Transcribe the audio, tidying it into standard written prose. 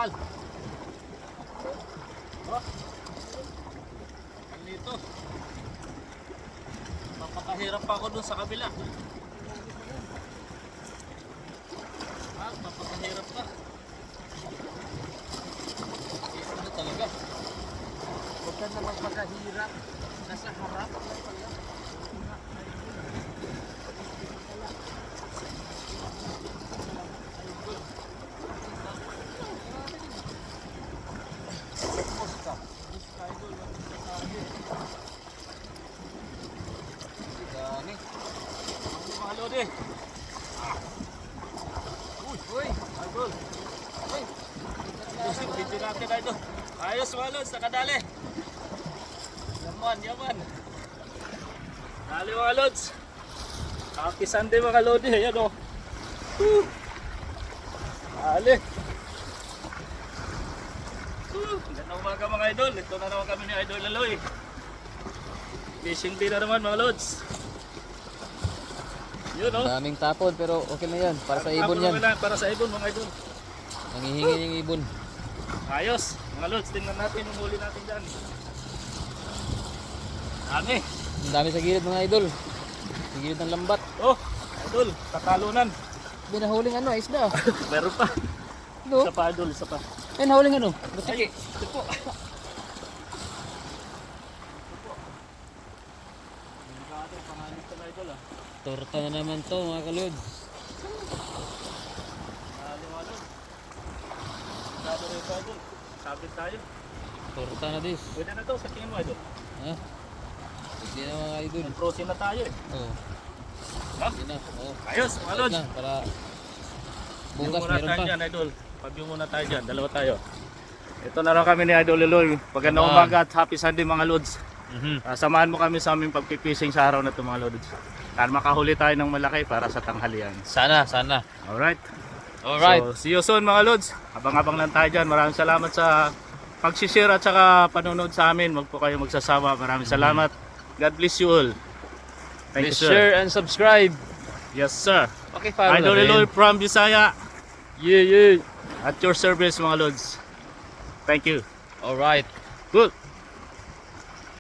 Mahal. Oh. Dito. Papakahirap pa ako dun sa kabila. Papakahirap pa. Ano talaga? Huwag ka na magpakahirap. Nasa harap lang pala. Lodi. Uy, idol. Uy. Video natin idol. Ayos mga lods, nakadali. Yaman. Dali mga lods. Happy Sunday mga lodi. Ayan o. Dali. Ganda umaga mga idol. Ito na naman kami ni Idol Laloy. Fishing day na naman mga lods. Yun, no? Daming tapon pero okay na yan. Para sa ibon yan. Para sa ibon mga idol. Nangihingi yung ibon. Ayos. Mga lods, tingnan natin yung huli natin dyan. Dami. Ang dami sa gilid mga idol. Sa gilid ng lambat. Oh, idol, katalunan. Binahuling ano, isda. Meron pa. No? Isa pa idol, isa pa. Ay, nahuling ano? Ay, ito po. Torta na naman to mga kalods. Sabit tayo. Torta na dis. Pwede na to sa tingin mo idol. Ha? Hindi na mga idol. Prosin na tayo eh. Oo. Ha? Hindi na. Oo. Ayos mga Start lods. na para Bukas bukas meron tayo pa. dyan idol. Pag-view muna tayo dyan. Dalawa tayo. Ito na lang kami ni Idol Laloy. Pagandang umaga at happy Sunday mga lods. Samahan mo kami sa aming pagpipishing sa araw na ito mga lods. Para makahuli tayo ng malaki para sa tanghalian. Sana. Alright. Alright. So, see you soon mga lods. Abang-abang lang tayo dyan. Maraming salamat sa pag-share at saka panonood sa amin. Huwag po kayo magsasawa. Maraming salamat. God bless you all. Thank Please you, sir. share and subscribe. Yes, sir. Okay, follow Idol na rin. Laloy from Bisaya. Yeah. At your service mga lods. Thank you. Alright. Good.